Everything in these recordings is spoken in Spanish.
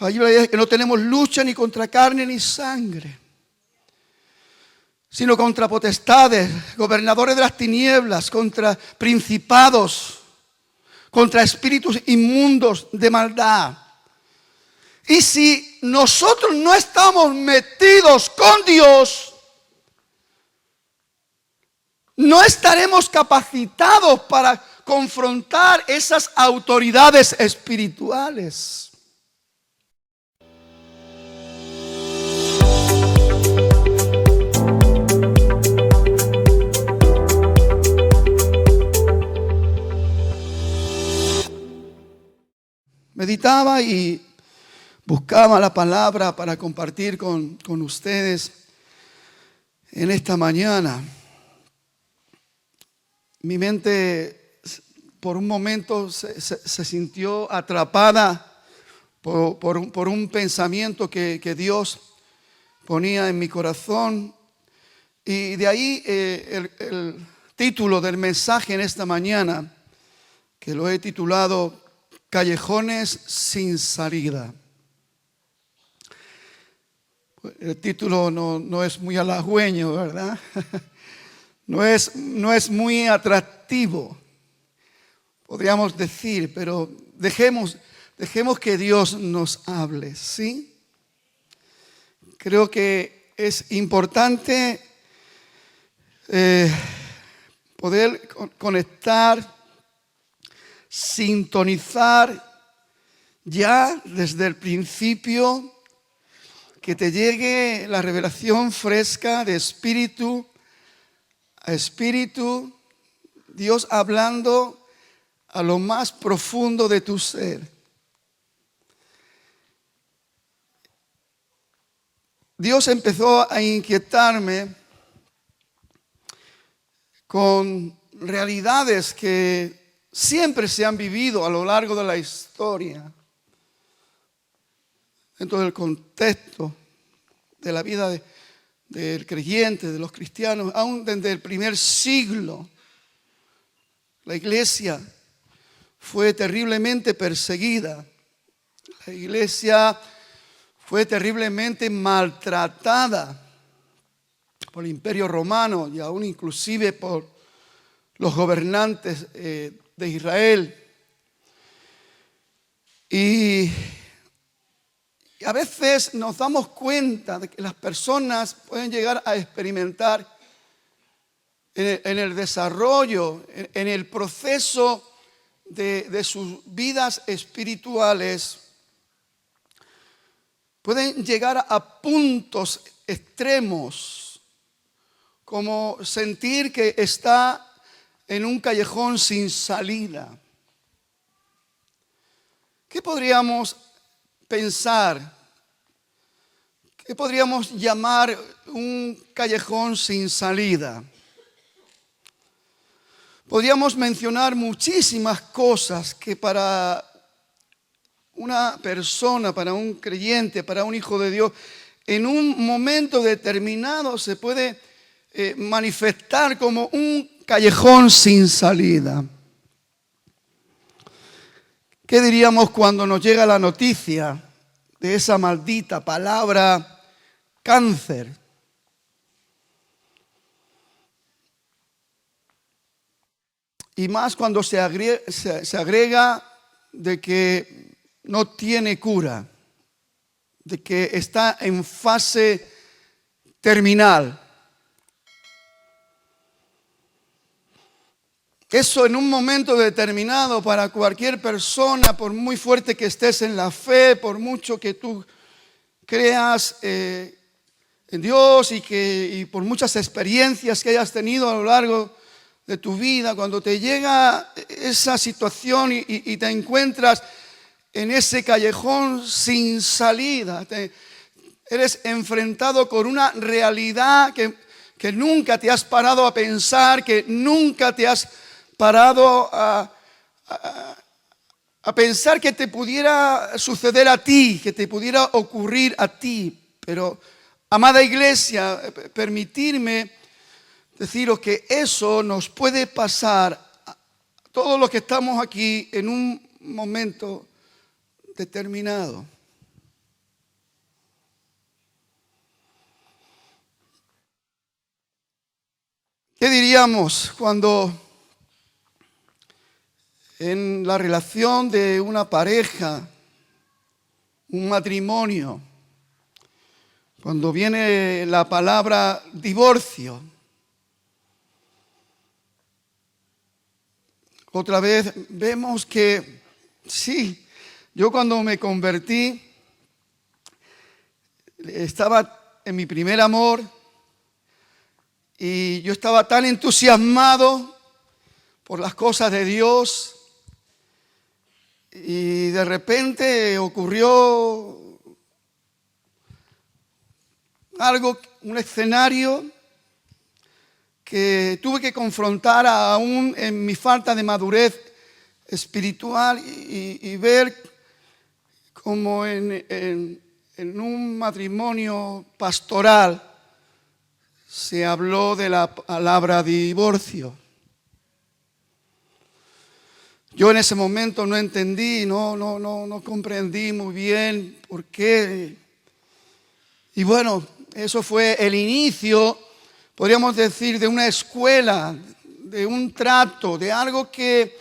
La Biblia dice que no tenemos lucha ni contra carne ni sangre, sino contra potestades, gobernadores de las tinieblas, contra principados, contra espíritus inmundos de maldad. Y si nosotros no estamos metidos con Dios, no estaremos capacitados para confrontar esas autoridades espirituales. Meditaba y buscaba la palabra para compartir con ustedes en esta mañana. Mi mente por un momento se sintió atrapada por un pensamiento que Dios ponía en mi corazón. Y de ahí el título del mensaje en esta mañana, que lo he titulado Callejones sin salida. El título no es muy halagüeño, ¿verdad? No es muy atractivo, podríamos decir, pero dejemos que Dios nos hable, ¿sí? Creo que es importante poder conectar, sintonizar ya desde el principio, que te llegue la revelación fresca de espíritu a espíritu, Dios hablando a lo más profundo de tu ser. Dios empezó a inquietarme con realidades que siempre se han vivido a lo largo de la historia, dentro del contexto de la vida del creyente, de los cristianos, aún desde el primer siglo. La iglesia fue terriblemente perseguida. La iglesia fue terriblemente maltratada por el Imperio Romano y aún inclusive por los gobernantes de Israel. Y a veces nos damos cuenta de que las personas pueden llegar a experimentar en el desarrollo, en el proceso de sus vidas espirituales, pueden llegar a puntos extremos, como sentir que está en un callejón sin salida. ¿Qué podríamos pensar? ¿Qué podríamos llamar un callejón sin salida? Podríamos mencionar muchísimas cosas que para una persona, para un creyente, para un hijo de Dios, en un momento determinado se puede manifestar como un callejón sin salida. ¿Qué diríamos cuando nos llega la noticia de esa maldita palabra cáncer? Y más cuando se agrega de que no tiene cura, de que está en fase terminal. Eso en un momento determinado para cualquier persona, por muy fuerte que estés en la fe, por mucho que tú creas en Dios y por muchas experiencias que hayas tenido a lo largo de tu vida, cuando te llega esa situación y te encuentras en ese callejón sin salida, eres enfrentado con una realidad que nunca te has parado a pensar, que nunca te has parado a pensar que te pudiera suceder a ti, que te pudiera ocurrir a ti. Pero, amada iglesia, permitirme deciros que eso nos puede pasar a todos los que estamos aquí en un momento determinado. ¿Qué diríamos cuando en la relación de una pareja, un matrimonio, cuando viene la palabra divorcio, otra vez vemos que sí, yo cuando me convertí estaba en mi primer amor y yo estaba tan entusiasmado por las cosas de Dios y de repente ocurrió algo, un escenario que tuve que confrontar aún en mi falta de madurez espiritual y ver como en un matrimonio pastoral se habló de la palabra divorcio. Yo en ese momento no entendí, no comprendí muy bien por qué. Y bueno, eso fue el inicio, podríamos decir, de una escuela, de un trato, de algo que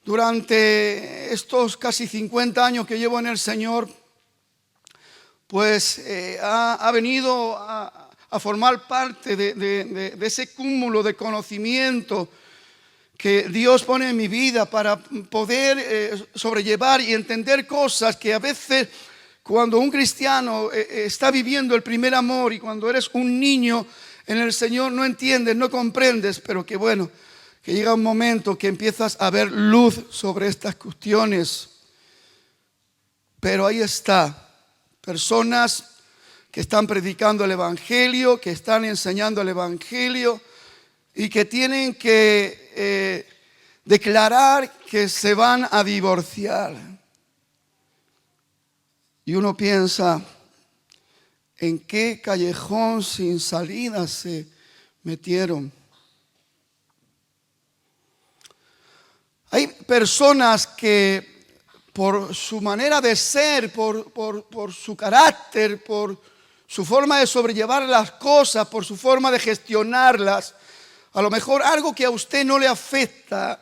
durante estos casi 50 años que llevo en el Señor, pues ha venido a formar parte de ese cúmulo de conocimiento que Dios pone en mi vida para poder sobrellevar y entender cosas que a veces cuando un cristiano está viviendo el primer amor y cuando eres un niño en el Señor no entiendes, no comprendes, pero que bueno, que llega un momento que empiezas a ver luz sobre estas cuestiones. Pero ahí está, personas que están predicando el Evangelio, que están enseñando el Evangelio y que tienen que declarar que se van a divorciar. Y uno piensa, ¿en qué callejón sin salida se metieron? Hay personas que por su manera de ser, por su carácter, por su forma de sobrellevar las cosas, por su forma de gestionarlas, a lo mejor algo que a usted no le afecta,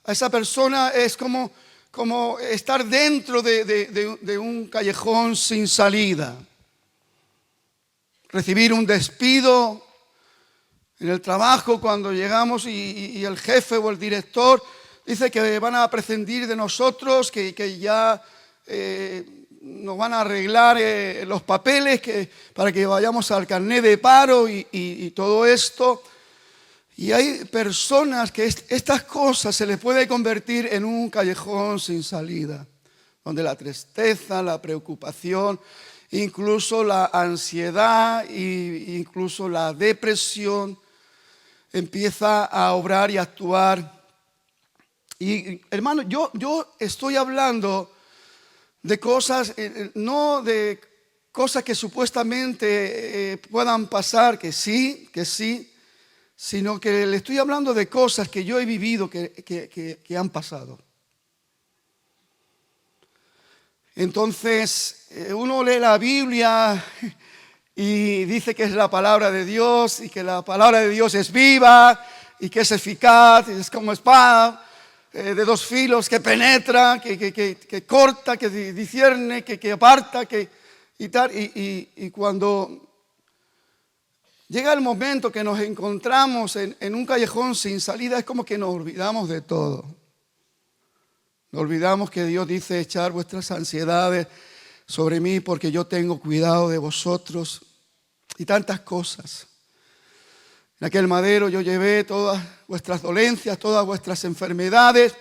a esa persona es como estar dentro de un callejón sin salida. Recibir un despido en el trabajo cuando llegamos y el jefe o el director dice que van a prescindir de nosotros, que ya nos van a arreglar los papeles para que vayamos al carnet de paro y todo esto. Y hay personas que estas cosas se les puede convertir en un callejón sin salida, donde la tristeza, la preocupación, incluso la ansiedad e incluso la depresión empieza a obrar y a actuar. Y hermano, yo estoy hablando de cosas, no de cosas que supuestamente puedan pasar, que sí, sino que le estoy hablando de cosas que yo he vivido, que han pasado. Entonces, uno lee la Biblia y dice que es la palabra de Dios y que la palabra de Dios es viva y que es eficaz, es como espada de dos filos que penetra, que corta, que discierne, que aparta, y tal. Y cuando llega el momento que nos encontramos en un callejón sin salida, es como que nos olvidamos de todo. Nos olvidamos que Dios dice echar vuestras ansiedades sobre mí porque yo tengo cuidado de vosotros y tantas cosas. En aquel madero yo llevé todas vuestras dolencias, todas vuestras enfermedades.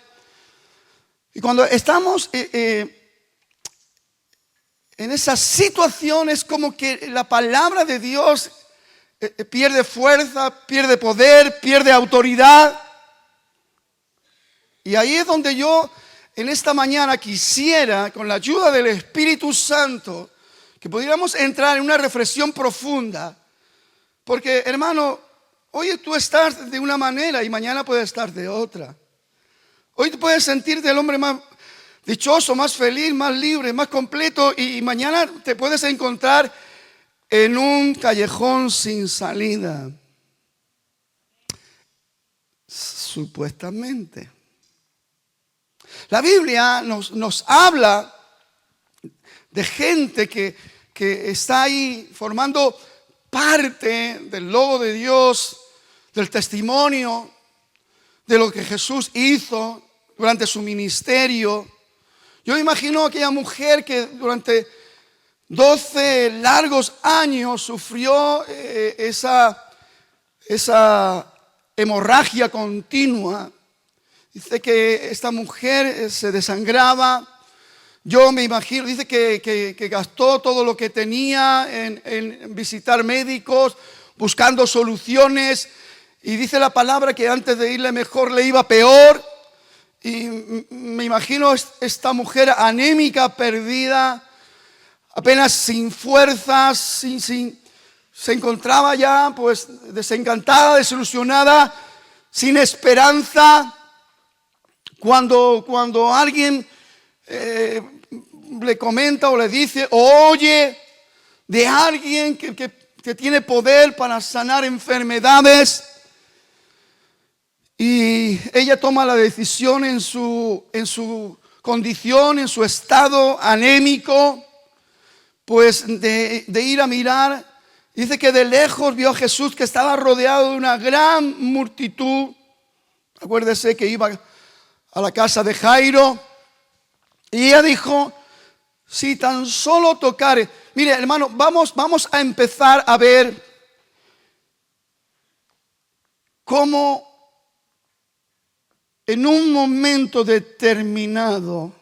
Y cuando estamos en esas situaciones como que la palabra de Dios pierde fuerza, pierde poder, pierde autoridad. Y ahí es donde yo en esta mañana quisiera, con la ayuda del Espíritu Santo, que pudiéramos entrar en una reflexión profunda. Porque, hermano, hoy tú estás de una manera y mañana puedes estar de otra. Hoy tú puedes sentirte el hombre más dichoso, más feliz, más libre, más completo y mañana te puedes encontrar en un callejón sin salida. supuestamente. La Biblia nos habla de gente que está ahí formando parte del logo de Dios, del testimonio de lo que Jesús hizo durante su ministerio. Yo imagino a aquella mujer que durante 12 largos años sufrió esa hemorragia continua. Dice que esta mujer se desangraba. Yo me imagino, dice que gastó todo lo que tenía en visitar médicos, buscando soluciones. Y dice la palabra que antes de irle mejor le iba peor. Y me imagino esta mujer anémica, perdida, apenas sin fuerzas, se encontraba ya pues desencantada, desilusionada, sin esperanza. Cuando alguien le comenta o le dice o oye de alguien que tiene poder para sanar enfermedades, y ella toma la decisión en su condición, en su estado anémico, pues de ir a mirar. Dice que de lejos vio a Jesús que estaba rodeado de una gran multitud. Acuérdese que iba a la casa de Jairo. Y ella dijo, si tan solo tocare. Mire, hermano, vamos a empezar a ver cómo en un momento determinado,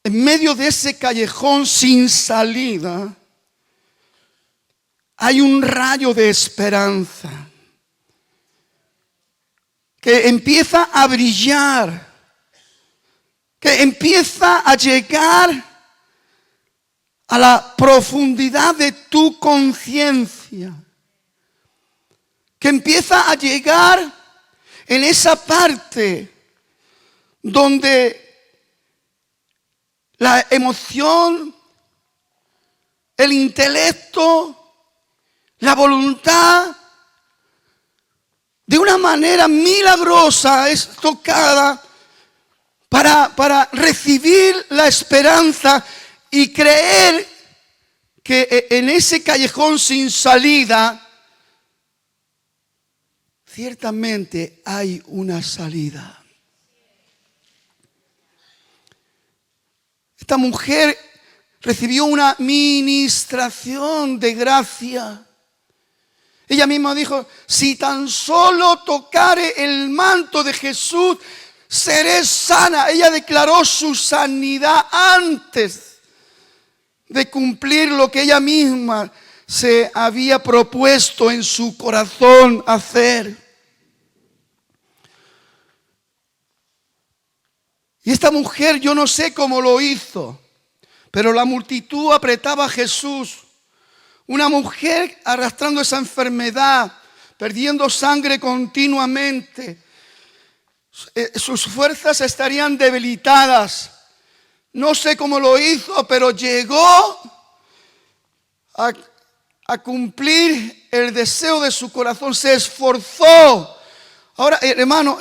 en medio de ese callejón sin salida, hay un rayo de esperanza que empieza a brillar, que empieza a llegar a la profundidad de tu conciencia, que empieza a llegar en esa parte donde la emoción, el intelecto, la voluntad, de una manera milagrosa es tocada para recibir la esperanza y creer que en ese callejón sin salida ciertamente hay una salida. Esta mujer recibió una ministración de gracia. Ella misma dijo, si tan solo tocare el manto de Jesús, seré sana. Ella declaró su sanidad antes de cumplir lo que ella misma se había propuesto en su corazón hacer. Y esta mujer, yo no sé cómo lo hizo, pero la multitud apretaba a Jesús. Una mujer arrastrando esa enfermedad, perdiendo sangre continuamente. Sus fuerzas estarían debilitadas. No sé cómo lo hizo, pero llegó a cumplir el deseo de su corazón. Se esforzó. Ahora, hermano,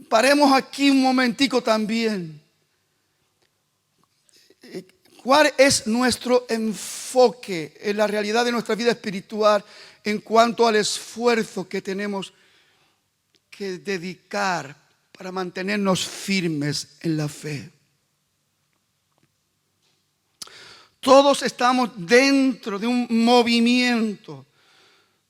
paremos aquí un momentico también. ¿Cuál es nuestro enfoque en la realidad de nuestra vida espiritual en cuanto al esfuerzo que tenemos que dedicar para mantenernos firmes en la fe? Todos estamos dentro de un movimiento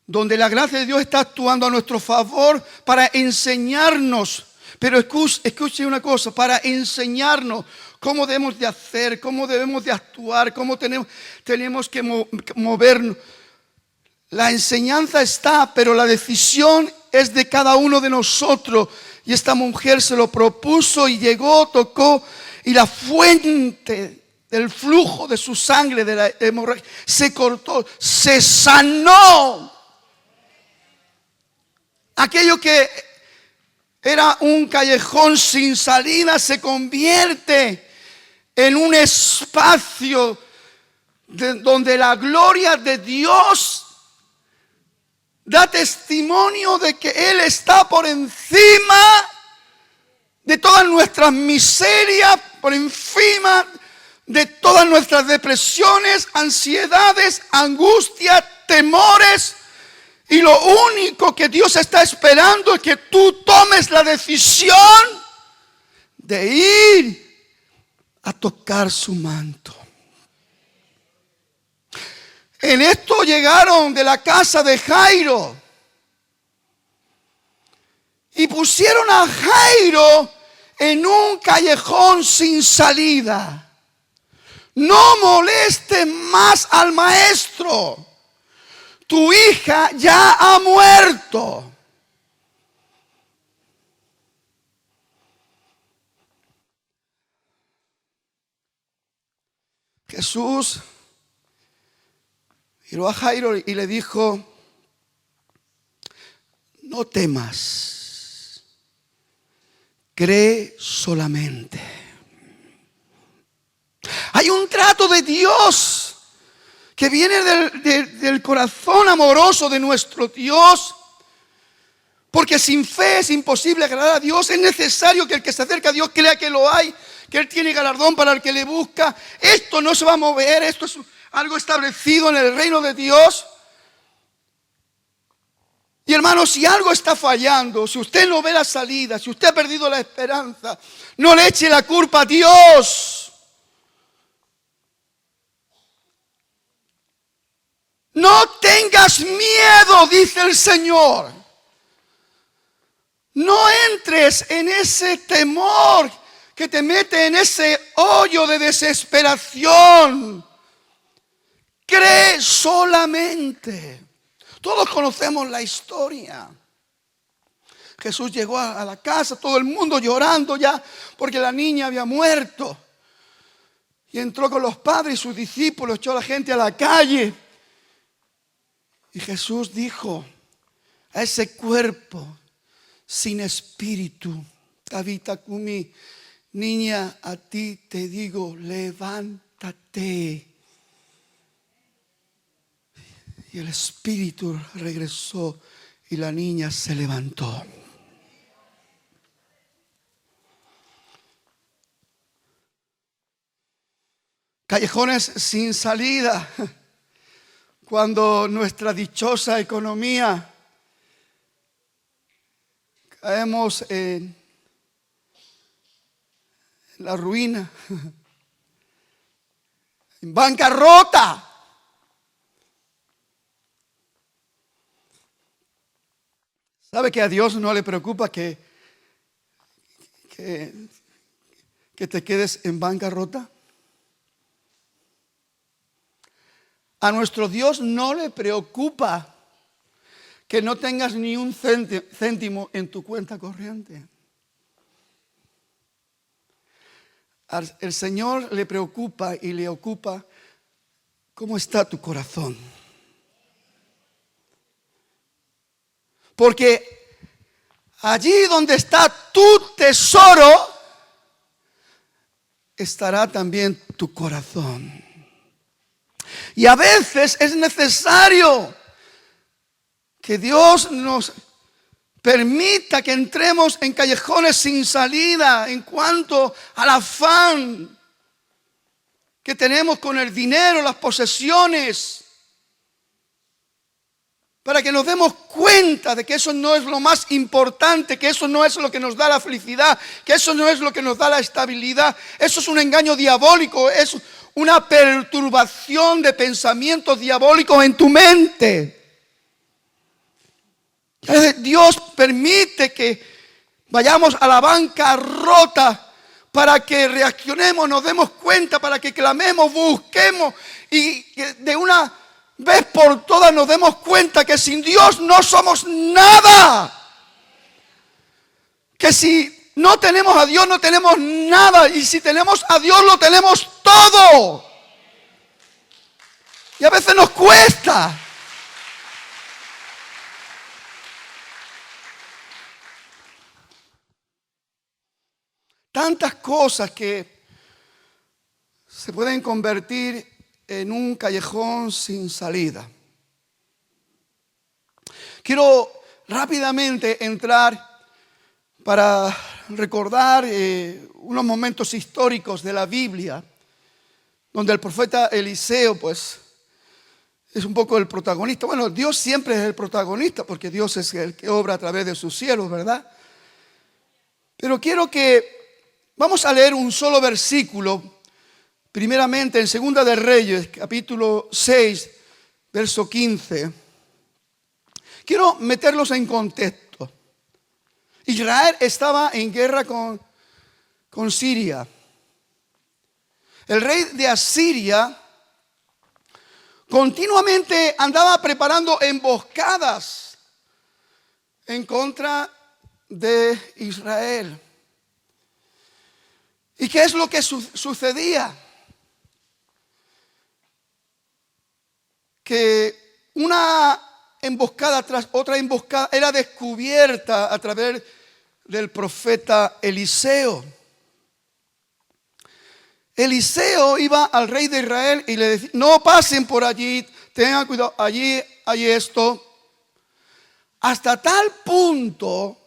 donde la gracia de Dios está actuando a nuestro favor para enseñarnos. Pero escuche una cosa, para enseñarnos cómo debemos de hacer, cómo debemos de actuar, cómo tenemos que movernos. La enseñanza está, pero la decisión es de cada uno de nosotros. Y esta mujer se lo propuso y llegó, tocó, y la fuente del flujo de su sangre, de la hemorragia, se cortó, se sanó. Aquello que era un callejón sin salida se convierte en un espacio donde la gloria de Dios da testimonio de que Él está por encima de todas nuestras miserias, por encima de todas nuestras depresiones, ansiedades, angustias, temores. Y lo único que Dios está esperando es que tú tomes la decisión de ir a tocar su manto. En esto llegaron de la casa de Jairo y pusieron a Jairo en un callejón sin salida. No moleste más al maestro. Tu hija ya ha muerto. Jesús miró a Jairo y le dijo: no temas, cree solamente. Hay un trato de Dios que viene del corazón amoroso de nuestro Dios. Porque sin fe es imposible agradar a Dios. Es necesario que el que se acerca a Dios crea que lo hay, que Él tiene galardón para el que le busca. Esto no se va a mover, esto es algo establecido en el reino de Dios. Y hermano, si algo está fallando, si usted no ve la salida, si usted ha perdido la esperanza, no le eche la culpa a Dios. No tengas miedo, dice el Señor. No entres en ese temor que te mete en ese hoyo de desesperación. Cree solamente. Todos conocemos la historia. Jesús llegó a la casa, todo el mundo llorando ya porque la niña había muerto. Y entró con los padres y sus discípulos, echó a la gente a la calle. Y Jesús dijo a ese cuerpo sin espíritu: Tabita cumi, niña, a ti te digo, levántate. Y el espíritu regresó y la niña se levantó. Callejones sin salida. Cuando nuestra dichosa economía caemos en la ruina, en bancarrota. ¿Sabe que a Dios no le preocupa que te quedes en bancarrota? A nuestro Dios no le preocupa que no tengas ni un céntimo en tu cuenta corriente. Al Señor le preocupa y le ocupa cómo está tu corazón. Porque allí donde está tu tesoro, estará también tu corazón. Y a veces es necesario que Dios nos permita que entremos en callejones sin salida en cuanto al afán que tenemos con el dinero, las posesiones, para que nos demos cuenta de que eso no es lo más importante, que eso no es lo que nos da la felicidad, que eso no es lo que nos da la estabilidad. Eso es un engaño diabólico, es una perturbación de pensamientos diabólicos en tu mente. Dios permite que vayamos a la bancarrota para que reaccionemos, nos demos cuenta, para que clamemos, busquemos y de una vez por todas nos demos cuenta que sin Dios no somos nada. Que si no tenemos a Dios no tenemos nada, y si tenemos a Dios lo tenemos todo. Y a veces nos cuesta. Tantas cosas que se pueden convertir en un callejón sin salida. Quiero rápidamente entrar para recordar unos momentos históricos de la Biblia, donde el profeta Eliseo, pues, es un poco el protagonista. Bueno, Dios siempre es el protagonista, porque Dios es el que obra a través de sus cielos, ¿verdad? Pero quiero que vamos a leer un solo versículo, primeramente en Segunda de Reyes, capítulo 6, verso 15. Quiero meterlos en contexto. Israel estaba en guerra con Siria. El rey de Asiria continuamente andaba preparando emboscadas en contra de Israel. ¿Y qué es lo que sucedía? Que una emboscada tras otra emboscada era descubierta a través del profeta Eliseo. Eliseo iba al rey de Israel y le decía: no pasen por allí, tengan cuidado, allí hay esto. Hasta tal punto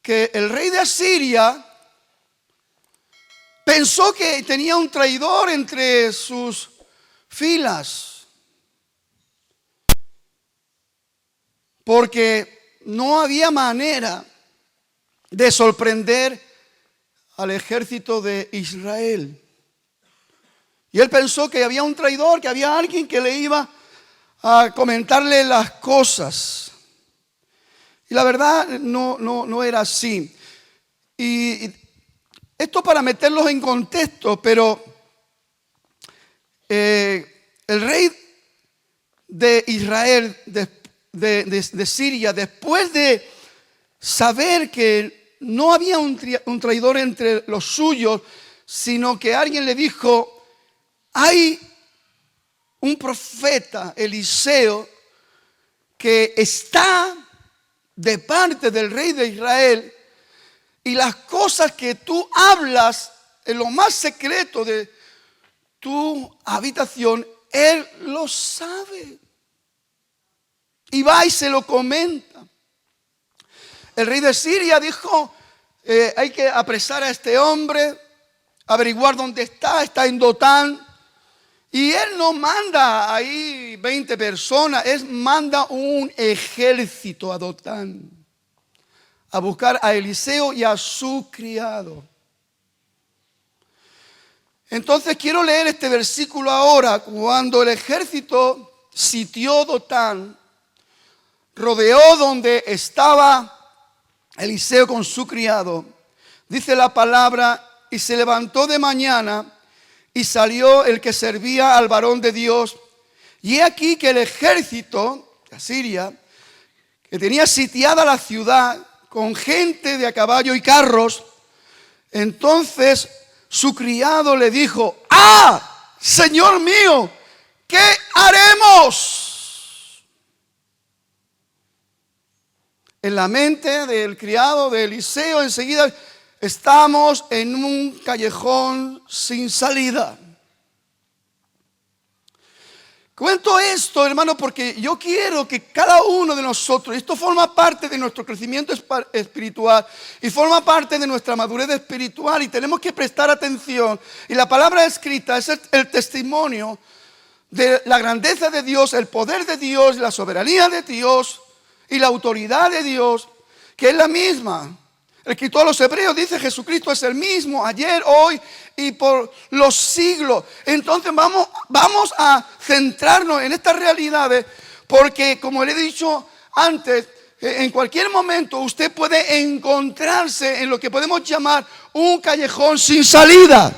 que el rey de Asiria pensó que tenía un traidor entre sus filas, porque no había manera de sorprender al ejército de Israel. Y él pensó que había un traidor, que había alguien que le iba a comentarle las cosas. Y la verdad no era así. Y esto para meterlos en contexto, pero el rey de Israel, de Siria, después de saber que no había un traidor entre los suyos, sino que alguien le dijo: hay un profeta, Eliseo, que está de parte del rey de Israel, y las cosas que tú hablas en lo más secreto de tu habitación, él lo sabe. Y va y se lo comenta. El rey de Siria dijo: hay que apresar a este hombre, averiguar dónde está en Dotán. Y él no manda ahí 20 personas, él manda un ejército a Dotán a buscar a Eliseo y a su criado. Entonces quiero leer este versículo ahora. Cuando el ejército sitió Dotán, rodeó donde estaba Eliseo con su criado, dice la palabra: y se levantó de mañana y salió el que servía al varón de Dios. Y he aquí que el ejército de Asiria, que tenía sitiada la ciudad con gente de a caballo y carros, entonces su criado le dijo: ¡ah, Señor mío! ¿Qué haremos? En la mente del criado de Eliseo enseguida: estamos en un callejón sin salida. Cuento esto, hermano, porque yo quiero que cada uno de nosotros, esto forma parte de nuestro crecimiento espiritual y forma parte de nuestra madurez espiritual, y tenemos que prestar atención. Y la palabra escrita es el testimonio de la grandeza de Dios, el poder de Dios, la soberanía de Dios y la autoridad de Dios, que es la misma. El escritor a los Hebreos dice: Jesucristo es el mismo ayer, hoy y por los siglos. Entonces vamos a centrarnos en estas realidades, porque, como le he dicho antes, en cualquier momento usted puede encontrarse en lo que podemos llamar un callejón sin salida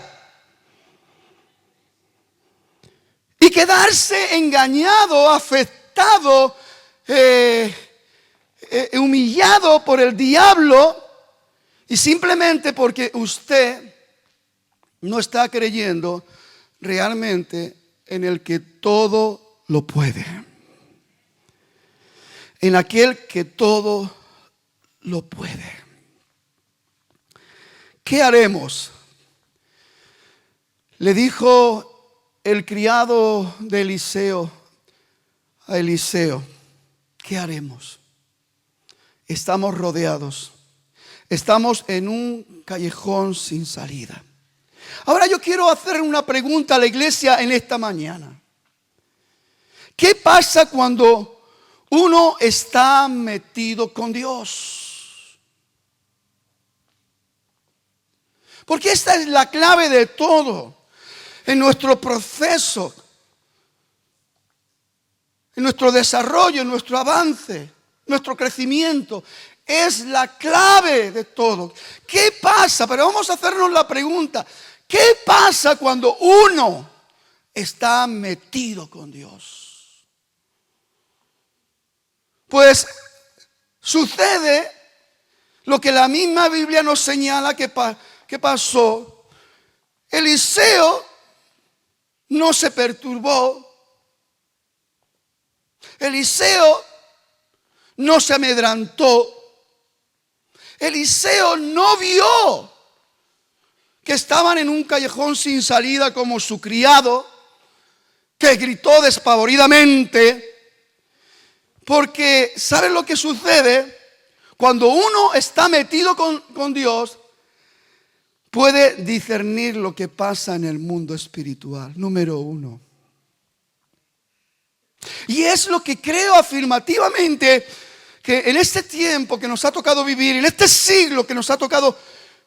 y quedarse engañado, afectado, humillado por el diablo, y simplemente porque usted no está creyendo realmente en el que todo lo puede, en aquel que todo lo puede. ¿Qué haremos? Le dijo el criado de Eliseo a Eliseo: ¿qué haremos? Estamos rodeados. Estamos en un callejón sin salida. Ahora yo quiero hacer una pregunta a la iglesia en esta mañana. ¿Qué pasa cuando uno está metido con Dios? Porque esta es la clave de todo en nuestro proceso, en nuestro desarrollo, en nuestro avance, nuestro crecimiento. Es la clave de todo. ¿Qué pasa? Pero vamos a hacernos la pregunta. ¿Qué pasa cuando uno está metido con Dios? Pues sucede lo que la misma Biblia nos señala que pasó. Eliseo no se perturbó. Eliseo no se amedrantó. Eliseo no vio que estaban en un callejón sin salida como su criado, que gritó despavoridamente. Porque ¿saben lo que sucede? Cuando uno está metido con Dios, puede discernir lo que pasa en el mundo espiritual. Número uno. Y es lo que creo afirmativamente que en este tiempo que nos ha tocado vivir, en este siglo que nos ha tocado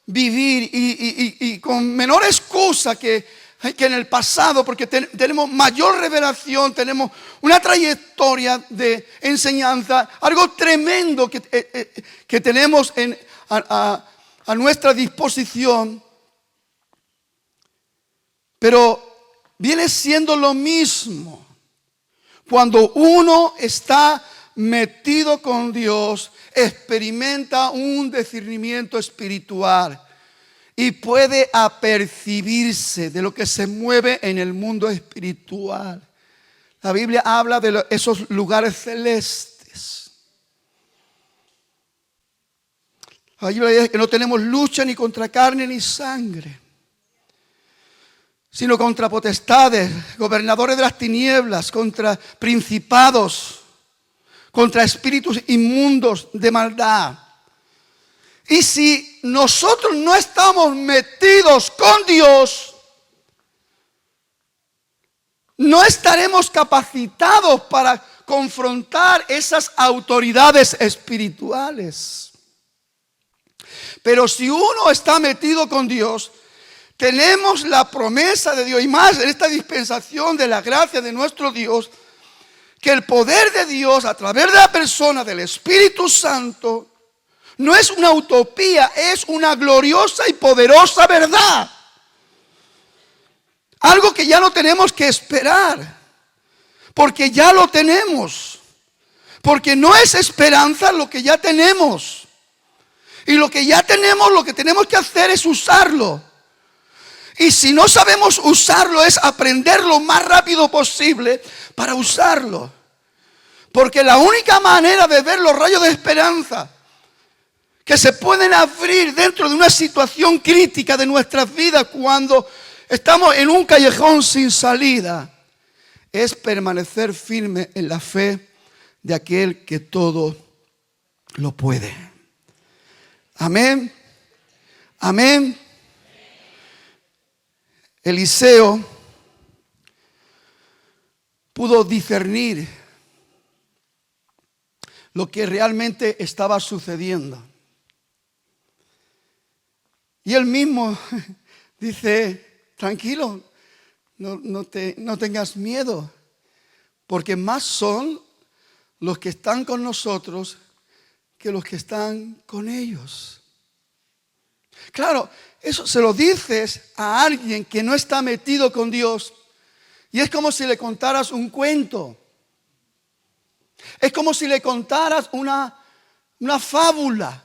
vivir y con menor excusa que en el pasado, porque tenemos mayor revelación, tenemos una trayectoria de enseñanza, algo tremendo que tenemos a nuestra disposición, pero viene siendo lo mismo. Cuando uno está metido con Dios, experimenta un discernimiento espiritual y puede apercibirse de lo que se mueve en el mundo espiritual. La Biblia habla de esos lugares celestes. La Biblia dice que no tenemos lucha ni contra carne ni sangre, sino contra potestades, gobernadores de las tinieblas, contra principados, contra espíritus inmundos de maldad. Y si nosotros no estamos metidos con Dios, no estaremos capacitados para confrontar esas autoridades espirituales. Pero si uno está metido con Dios, tenemos la promesa de Dios, y más en esta dispensación de la gracia de nuestro Dios, que el poder de Dios a través de la persona del Espíritu Santo no es una utopía, es una gloriosa y poderosa verdad. Algo que ya no tenemos que esperar, porque ya lo tenemos. Porque no es esperanza lo que ya tenemos. Y lo que ya tenemos, lo que tenemos que hacer es usarlo. Y si no sabemos usarlo, es aprender lo más rápido posible para usarlo. Porque la única manera de ver los rayos de esperanza que se pueden abrir dentro de una situación crítica de nuestras vidas cuando estamos en un callejón sin salida es permanecer firme en la fe de aquel que todo lo puede. Amén. Amén. Eliseo pudo discernir lo que realmente estaba sucediendo. Y él mismo dice, tranquilo, no tengas miedo, porque más son los que están con nosotros que los que están con ellos. Claro, eso se lo dices a alguien que no está metido con Dios y es como si le contaras un cuento. Es como si le contaras una fábula.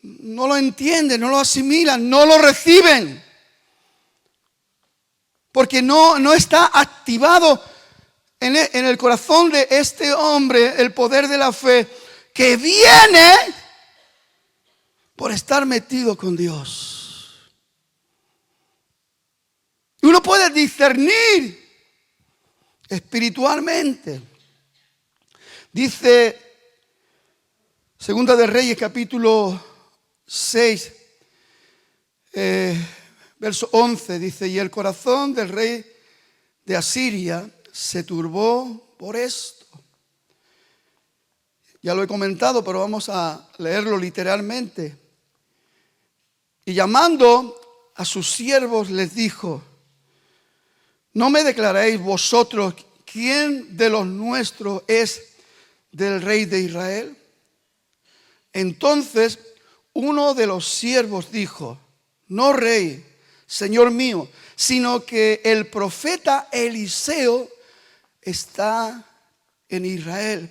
No lo entienden, no lo asimilan, no lo reciben. Porque no está activado en el corazón de este hombre el poder de la fe que viene por estar metido con Dios. Y uno puede discernir espiritualmente. Dice Segunda de Reyes, capítulo 6, verso 11, dice: y el corazón del rey de Asiria se turbó por esto. Ya lo he comentado, pero vamos a leerlo literalmente. Y llamando a sus siervos les dijo: ¿no me declaréis vosotros quién de los nuestros es del rey de Israel? Entonces uno de los siervos dijo: no, rey, señor mío, sino que el profeta Eliseo está en Israel,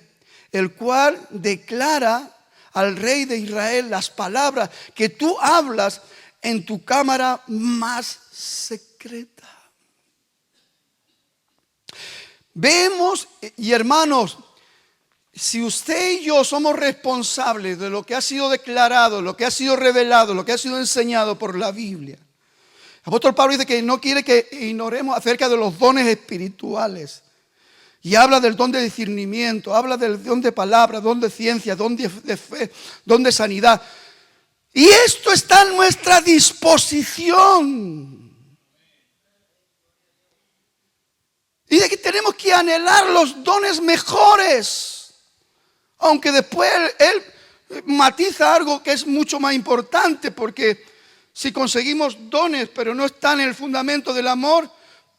el cual declara al rey de Israel las palabras que tú hablas en tu cámara más secreta. Vemos, y hermanos, si usted y yo somos responsables de lo que ha sido declarado, lo que ha sido revelado, lo que ha sido enseñado por la Biblia, el apóstol Pablo dice que no quiere que ignoremos acerca de los dones espirituales. Y habla del don de discernimiento, habla del don de palabra, don de ciencia, don de fe, don de sanidad. Y esto está en nuestra disposición. Y de que tenemos que anhelar los dones mejores. Aunque después él matiza algo que es mucho más importante, porque si conseguimos dones pero no están en el fundamento del amor,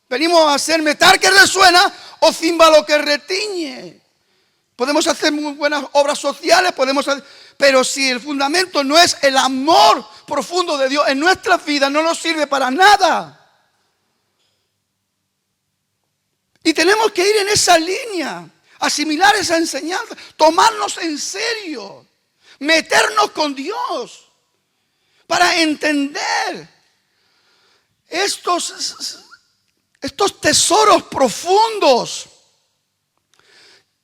venimos a hacer metal que resuena o címbalo que retiñe. Podemos hacer muy buenas obras sociales, pero si el fundamento no es el amor profundo de Dios en nuestra vida, no nos sirve para nada. Y tenemos que ir en esa línea, asimilar esa enseñanza, tomarnos en serio, meternos con Dios para entender estos tesoros profundos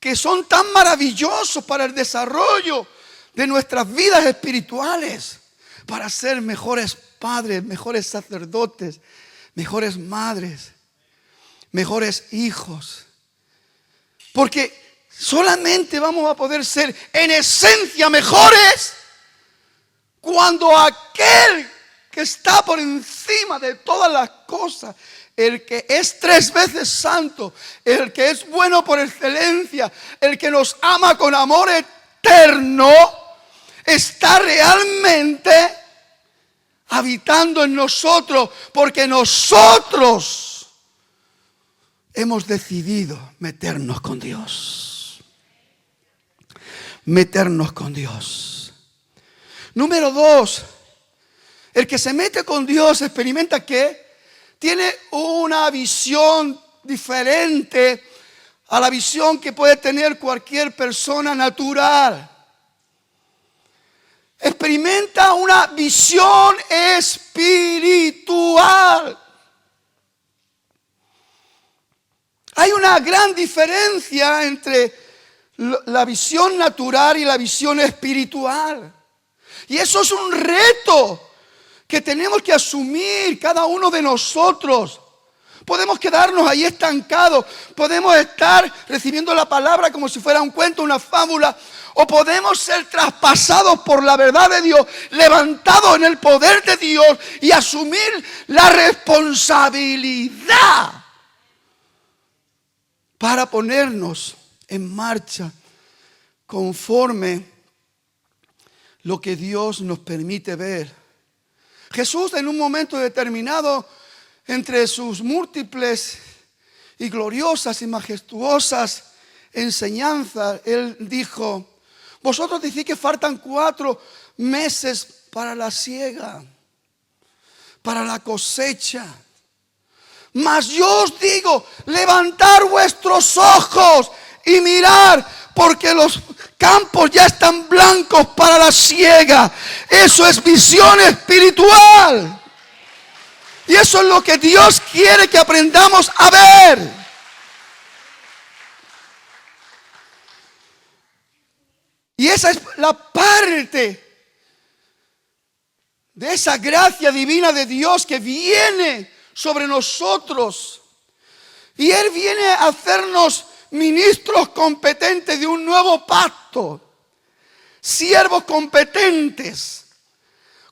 que son tan maravillosos para el desarrollo de nuestras vidas espirituales, para ser mejores padres, mejores sacerdotes, mejores madres, mejores hijos. Porque solamente vamos a poder ser en esencia mejores cuando aquel que está por encima de todas las cosas, el que es 3 veces santo, el que es bueno por excelencia, el que nos ama con amor eterno, está realmente habitando en nosotros, porque nosotros hemos decidido meternos con Dios. Meternos con Dios. Número 2, el que se mete con Dios experimenta que tiene una visión diferente a la visión que puede tener cualquier persona natural. Experimenta una visión espiritual. Hay una gran diferencia entre la visión natural y la visión espiritual. Y eso es un reto que tenemos que asumir cada uno de nosotros. Podemos quedarnos ahí estancados, podemos estar recibiendo la palabra como si fuera un cuento, una fábula, o podemos ser traspasados por la verdad de Dios, levantados en el poder de Dios y asumir la responsabilidad para ponernos en marcha conforme lo que Dios nos permite ver. Jesús, en un momento determinado, entre sus múltiples y gloriosas y majestuosas enseñanzas, Él dijo: vosotros decís que faltan 4 meses para la siega, para la cosecha. Mas yo os digo, levantar vuestros ojos y mirar, porque los campos ya están blancos para la siega. Eso es visión espiritual. Y eso es lo que Dios quiere que aprendamos a ver. Y esa es la parte de esa gracia divina de Dios que viene sobre nosotros. Y Él viene a hacernos ministros competentes de un nuevo pacto. Siervos competentes.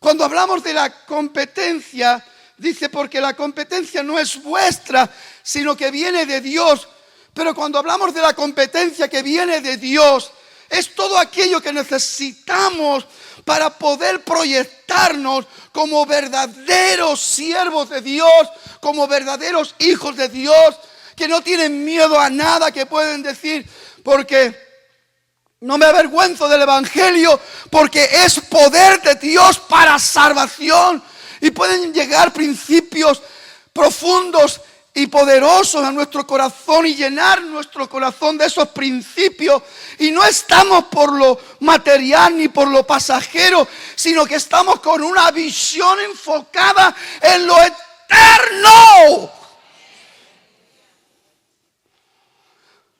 Cuando hablamos de la competencia, dice porque la competencia no es vuestra, sino que viene de Dios. Pero cuando hablamos de la competencia que viene de Dios, es todo aquello que necesitamos para poder proyectarnos como verdaderos siervos de Dios, como verdaderos hijos de Dios, que no tienen miedo a nada, que pueden decir, porque no me avergüenzo del Evangelio, porque es poder de Dios para salvación. Y pueden llegar principios profundos y poderosos a nuestro corazón y llenar nuestro corazón de esos principios. Y no estamos por lo material ni por lo pasajero, sino que estamos con una visión enfocada en lo eterno.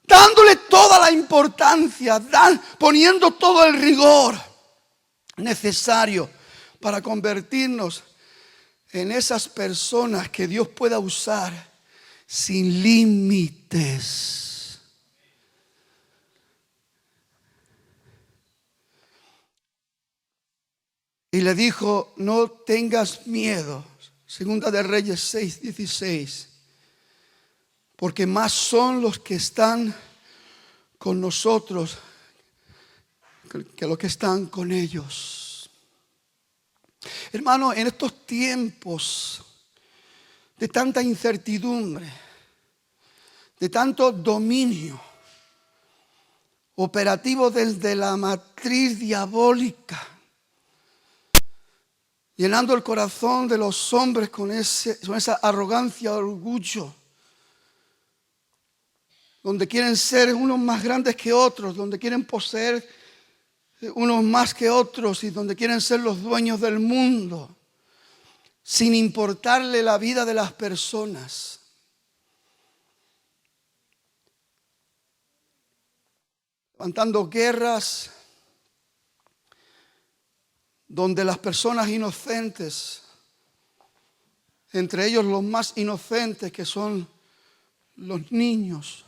Dándole toda la importancia, poniendo todo el rigor necesario para convertirnos en esas personas que Dios pueda usar sin límites. Y le dijo, no tengas miedo. Segunda de Reyes 6:16. Porque más son los que están con nosotros que los que están con ellos. Hermano, en estos tiempos de tanta incertidumbre, de tanto dominio operativo desde la matriz diabólica, llenando el corazón de los hombres con esa arrogancia, orgullo, donde quieren ser unos más grandes que otros, donde quieren poseer unos más que otros y donde quieren ser los dueños del mundo, sin importarle la vida de las personas. Levantando guerras donde las personas inocentes, entre ellos los más inocentes que son los niños,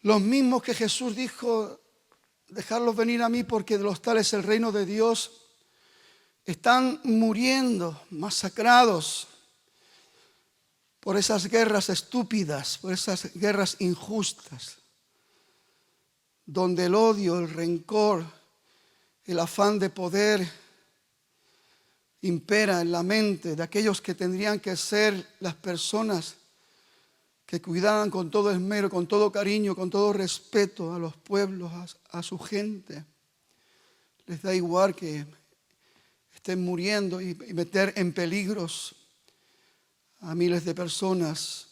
los mismos que Jesús dijo, dejarlos venir a mí porque de los tales es el reino de Dios, están muriendo, masacrados por esas guerras estúpidas, por esas guerras injustas, donde el odio, el rencor, el afán de poder impera en la mente de aquellos que tendrían que ser las personas que cuidaban con todo esmero, con todo cariño, con todo respeto a los pueblos, a su gente. Les da igual que estén muriendo y meter en peligros a miles de personas.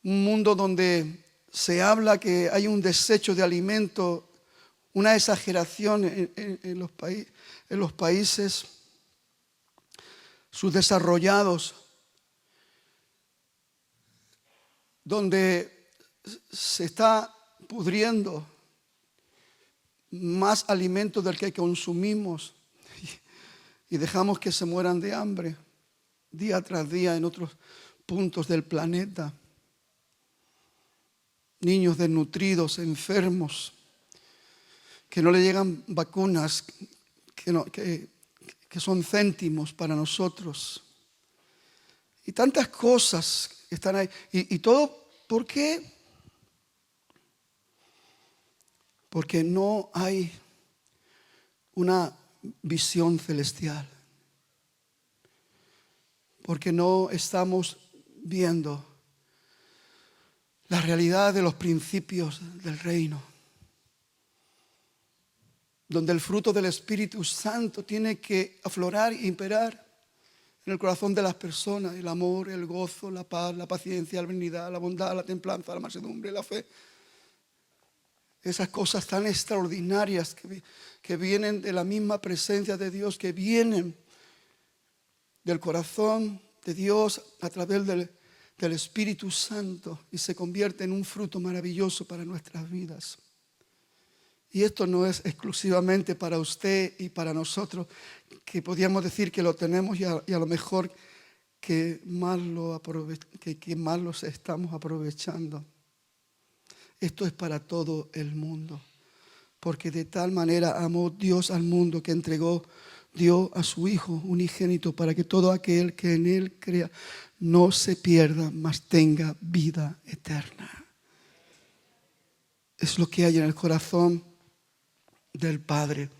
Un mundo donde se habla que hay un desecho de alimento, una exageración en los países subdesarrollados, donde se está pudriendo más alimento del que consumimos y dejamos que se mueran de hambre día tras día en otros puntos del planeta. Niños desnutridos, enfermos, que no le llegan vacunas, que son céntimos para nosotros. Y tantas cosas están ahí. Y todo, ¿por qué? Porque no hay una visión celestial. Porque no estamos viendo la realidad de los principios del reino, donde el fruto del Espíritu Santo tiene que aflorar e imperar en el corazón de las personas: el amor, el gozo, la paz, la paciencia, la benignidad, la bondad, la templanza, la mansedumbre, la fe. Esas cosas tan extraordinarias que vienen de la misma presencia de Dios, que vienen del corazón de Dios a través del Espíritu Santo y se convierte en un fruto maravilloso para nuestras vidas. Y esto no es exclusivamente para usted y para nosotros, que podríamos decir que lo tenemos y a lo mejor que más los estamos aprovechando. Esto es para todo el mundo. Porque de tal manera amó Dios al mundo que dio a su Hijo unigénito para que todo aquel que en Él crea no se pierda, mas tenga vida eterna. Es lo que hay en el corazón del Padre.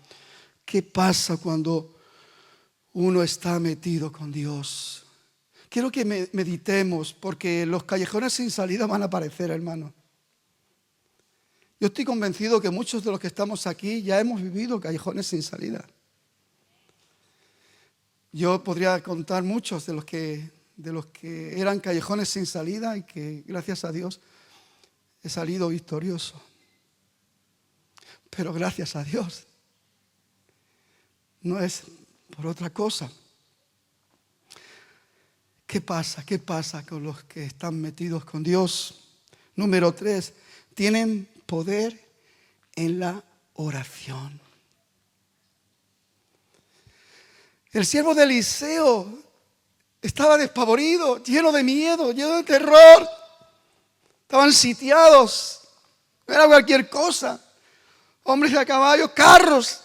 ¿Qué pasa cuando uno está metido con Dios? Quiero que meditemos, porque los callejones sin salida van a aparecer, hermano. Yo estoy convencido que muchos de los que estamos aquí ya hemos vivido callejones sin salida. Yo podría contar muchos de los que eran callejones sin salida y que, gracias a Dios, he salido victorioso. Pero gracias a Dios, no es por otra cosa. ¿Qué pasa? ¿Qué pasa con los que están metidos con Dios? Número 3, tienen poder en la oración. El siervo de Eliseo estaba despavorido, lleno de miedo, lleno de terror. Estaban sitiados, no era cualquier cosa. Hombres a caballo, carros,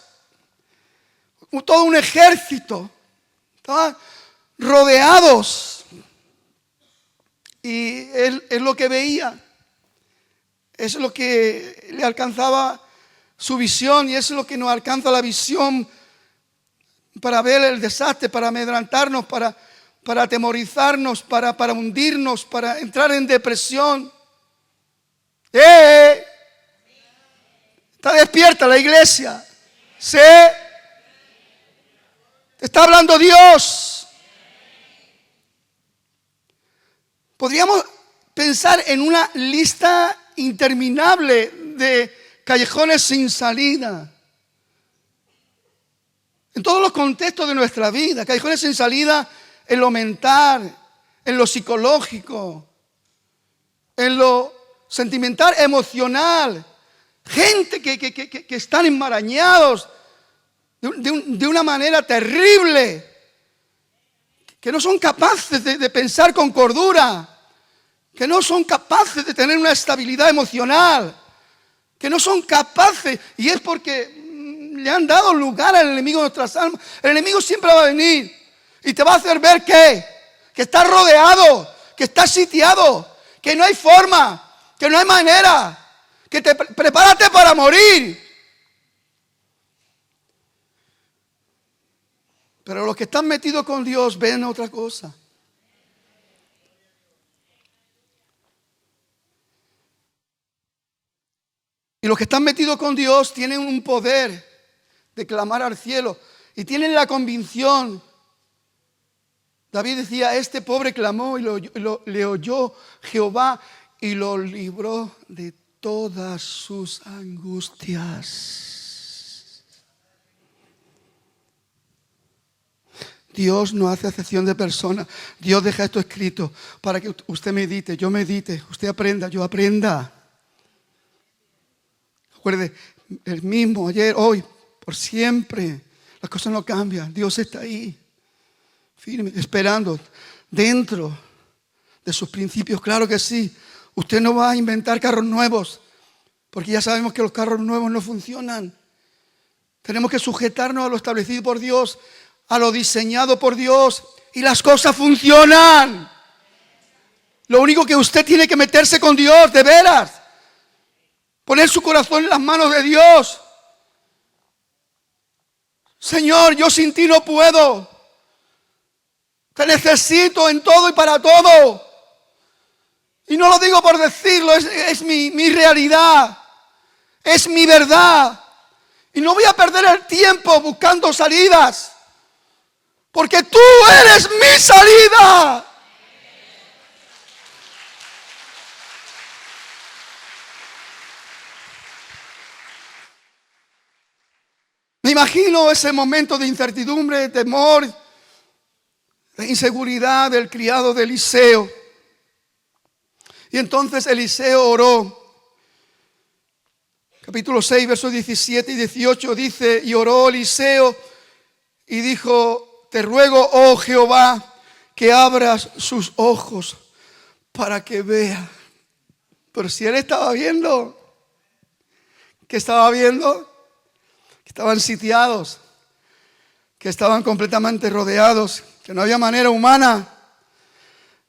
todo un ejército. Estaban rodeados. Y él es lo que veía. Es lo que le alcanzaba su visión, y eso es lo que nos alcanza la visión para ver el desastre, para amedrantarnos, para atemorizarnos, para hundirnos, para entrar en depresión. Está despierta la iglesia. ¿Sí? Te está hablando Dios. Podríamos pensar en una lista interminable de callejones sin salida. En todos los contextos de nuestra vida, callejones sin salida en lo mental, en lo psicológico, en lo sentimental, emocional. Gente que están enmarañados de una manera terrible, que no son capaces de pensar con cordura, que no son capaces de tener una estabilidad emocional, que no son capaces, y es porque le han dado lugar al enemigo de nuestras almas. El enemigo siempre va a venir y te va a hacer ver que estás rodeado, que estás sitiado, que no hay forma, que no hay manera, que prepárate para morir. Pero los que están metidos con Dios ven otra cosa. Y los que están metidos con Dios tienen un poder de clamar al cielo y tienen la convicción. David decía, este pobre clamó y le oyó Jehová y lo libró de todas sus angustias. Dios no hace acepción de personas. Dios deja esto escrito para que usted medite, yo medite, usted aprenda, yo aprenda. Recuerde, el mismo ayer, hoy, por siempre. Las cosas no cambian. Dios está ahí, firme, esperando, dentro de sus principios. Claro que sí. Usted no va a inventar carros nuevos, porque ya sabemos que los carros nuevos no funcionan. Tenemos que sujetarnos a lo establecido por Dios, a lo diseñado por Dios, y las cosas funcionan. Lo único que usted tiene que meterse con Dios, de veras. Poner su corazón en las manos de Dios. Señor, yo sin ti no puedo. Te necesito en todo y para todo. Y no lo digo por decirlo, es mi realidad. Es mi verdad. Y no voy a perder el tiempo buscando salidas. Porque tú eres mi salida. Me imagino ese momento de incertidumbre, de temor, de inseguridad del criado de Eliseo. Y entonces Eliseo oró. Capítulo 6, versos 17 y 18 dice, y oró Eliseo y dijo, te ruego, oh Jehová, que abras sus ojos para que vea. Pero si él estaba viendo, ¿qué estaba viendo? Que estaban sitiados, que estaban completamente rodeados, que no había manera humana.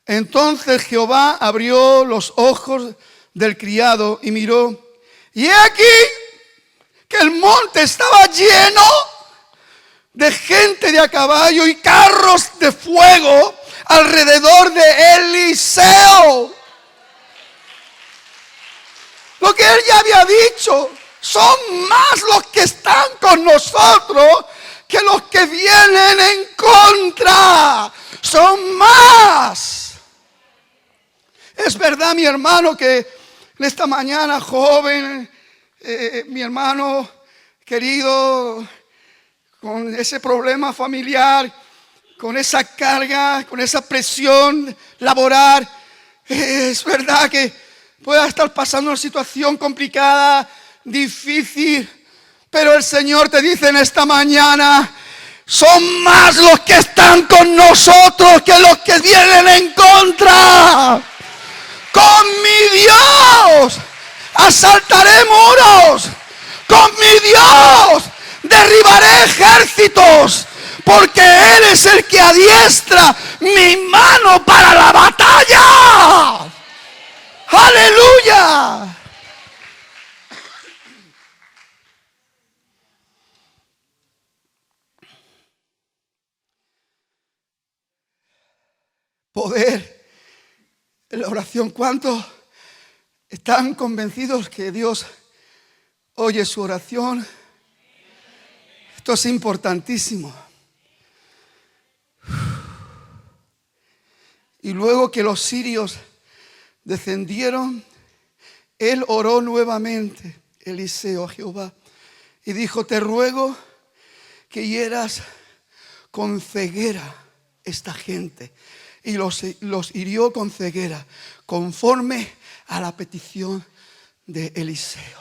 Entonces Jehová abrió los ojos del criado y miró, y he aquí que el monte estaba lleno de gente de a caballo y carros de fuego alrededor de Eliseo. Lo que él ya había dicho, son más los que están con nosotros que los que vienen en contra. Son más. Es verdad, mi hermano, que en esta mañana joven, mi hermano querido, con ese problema familiar, con esa carga, con esa presión laboral, es verdad que pueda estar pasando una situación complicada, difícil, pero el Señor te dice en esta mañana, son más los que están con nosotros que los que vienen en contra. Con mi Dios asaltaré muros, con mi Dios derribaré ejércitos, porque Él es el que adiestra mi mano para la batalla. ¡Aleluya! Poder en la oración. ¿Cuántos están convencidos que Dios oye su oración? Esto es importantísimo. Y luego que los sirios descendieron, él oró nuevamente, Eliseo, a Jehová, y dijo, te ruego que hieras con ceguera esta gente. Y los hirió con ceguera, conforme a la petición de Eliseo.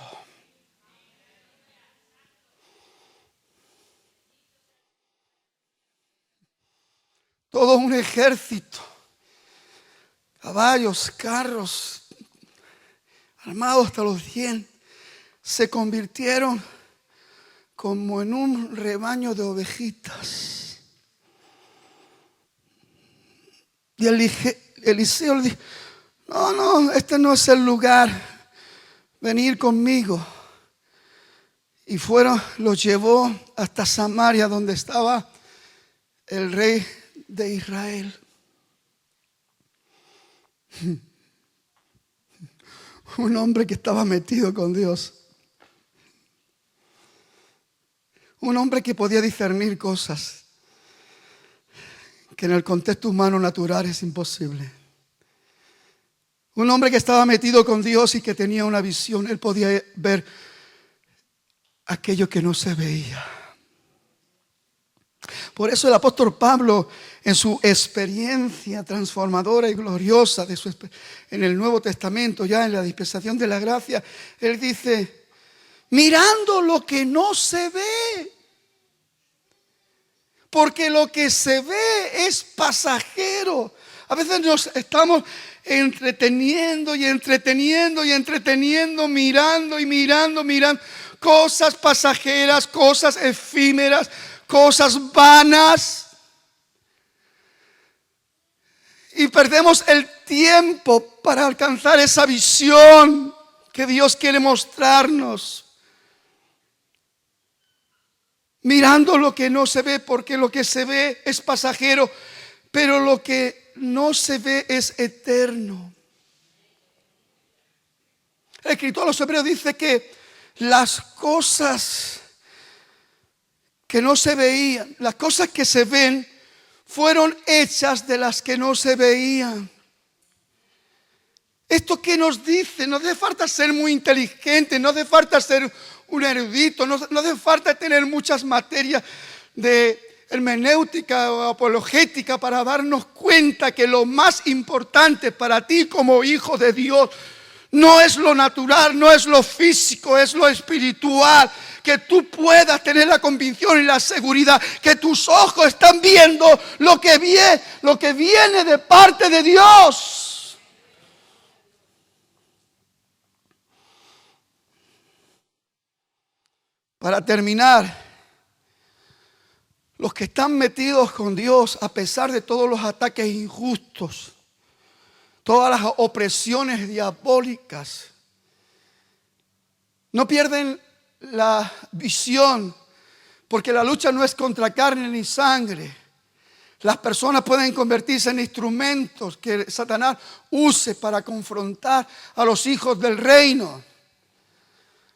Todo un ejército, caballos, carros, armados hasta los dientes, se convirtieron como en un rebaño de ovejitas. Y Eliseo le dijo, no, este no es el lugar, venir conmigo. Y los llevó hasta Samaria, donde estaba el rey de Israel. Un hombre que estaba metido con Dios. Un hombre que podía discernir cosas que en el contexto humano natural es imposible. Un hombre que estaba metido con Dios y que tenía una visión. Él podía ver aquello que no se veía. Por eso el apóstol Pablo, en su experiencia transformadora y gloriosa en el Nuevo Testamento, ya en la dispensación de la gracia, él dice, mirando lo que no se ve. Porque lo que se ve es pasajero. A veces nos estamos entreteniendo, mirando cosas pasajeras, cosas efímeras, cosas vanas. Y perdemos el tiempo para alcanzar esa visión que Dios quiere mostrarnos. Mirando lo que no se ve, porque lo que se ve es pasajero, pero lo que no se ve es eterno. El escritor a los Hebreos dice que las cosas que no se veían, las cosas que se ven, fueron hechas de las que no se veían. ¿Esto qué nos dice? No hace falta ser muy inteligente, no hace falta ser un erudito, no hace falta tener muchas materias de hermenéutica o apologética para darnos cuenta que lo más importante para ti como hijo de Dios no es lo natural, no es lo físico, es lo espiritual. que tú puedas tener la convicción y la seguridad que tus ojos están viendo lo que viene de parte de Dios. Para terminar, los que están metidos con Dios, a pesar de todos los ataques injustos, todas las opresiones diabólicas, no pierden la visión, porque la lucha no es contra carne ni sangre. Las personas pueden convertirse en instrumentos que Satanás use para confrontar a los hijos del reino.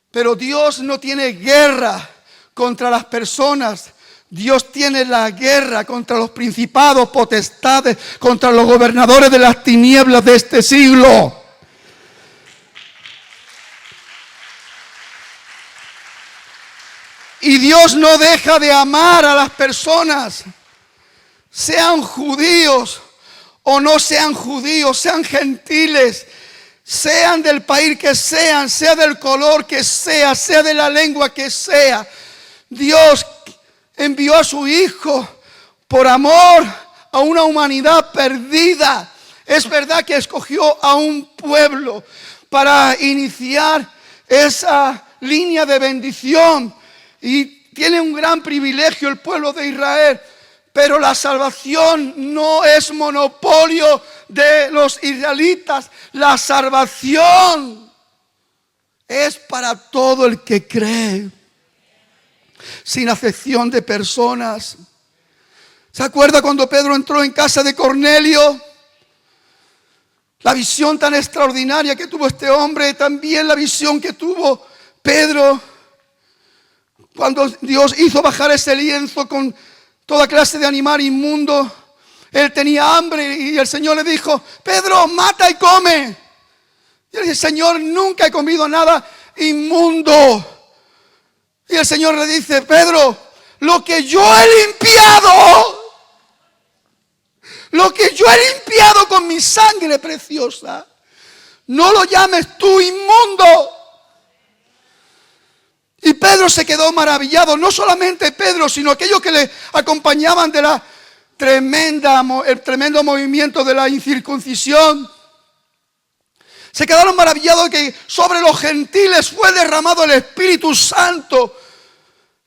Pero Dios no tiene guerra contra las personas. Dios tiene la guerra contra los principados, potestades, contra los gobernadores de las tinieblas de este siglo. Y Dios no deja de amar a las personas, sean judíos o no sean judíos, sean gentiles, sean del país que sean, sea del color que sea de la lengua que sea. Dios envió a su Hijo por amor a una humanidad perdida. Es verdad que escogió a un pueblo para iniciar esa línea de bendición. Y tiene un gran privilegio el pueblo de Israel. Pero la salvación no es monopolio de los israelitas. La salvación es para todo el que cree, sin acepción de personas. ¿Se acuerda cuando Pedro entró en casa de Cornelio? La visión tan extraordinaria que tuvo este hombre, también la visión que tuvo Pedro cuando Dios hizo bajar ese lienzo con toda clase de animal inmundo. Él tenía hambre y el Señor le dijo: Pedro, mata y come. Y él dice: Señor, nunca he comido nada inmundo. Y el Señor le dice: Pedro, lo que yo he limpiado con mi sangre preciosa, no lo llames tú inmundo. Y Pedro se quedó maravillado. No solamente Pedro, sino aquellos que le acompañaban de el tremendo movimiento de la incircuncisión. Se quedaron maravillados de que sobre los gentiles fue derramado el Espíritu Santo.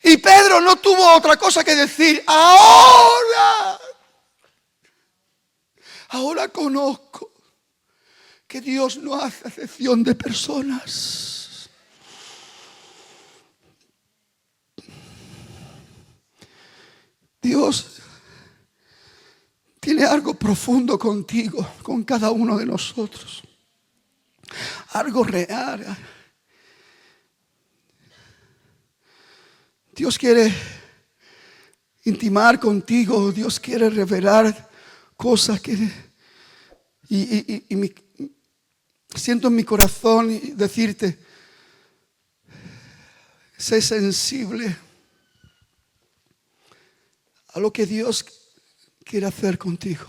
Y Pedro no tuvo otra cosa que decir: ahora conozco que Dios no hace acepción de personas. Dios tiene algo profundo contigo, con cada uno de nosotros. Algo real. Dios quiere intimar contigo. Dios quiere revelar cosas que siento en mi corazón y decirte: sé sensible a lo que Dios quiere hacer contigo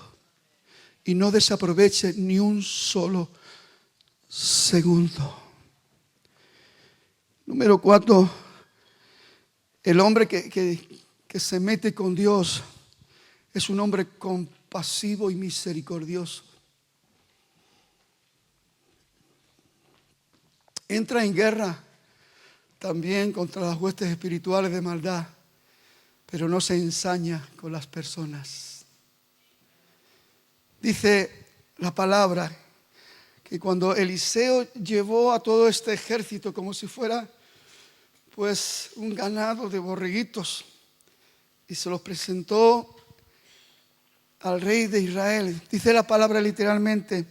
y no desaproveche ni un solo segundo. Número 4, el hombre que se mete con Dios es un hombre compasivo y misericordioso. Entra en guerra también contra las huestes espirituales de maldad, pero no se ensaña con las personas. Dice la palabra que cuando Eliseo llevó a todo este ejército como si fuera pues un ganado de borreguitos y se los presentó al rey de Israel, dice la palabra literalmente: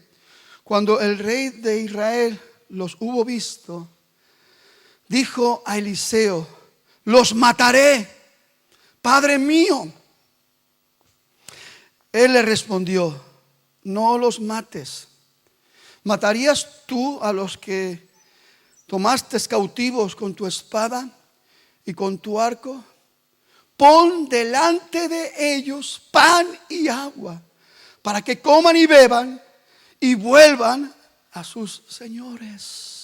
cuando el rey de Israel los hubo visto, dijo a Eliseo: los mataré, Padre mío. Él le respondió: no los mates. ¿Matarías tú a los que tomaste cautivos con tu espada y con tu arco? Pon delante de ellos pan y agua, para que coman y beban y vuelvan a sus señores.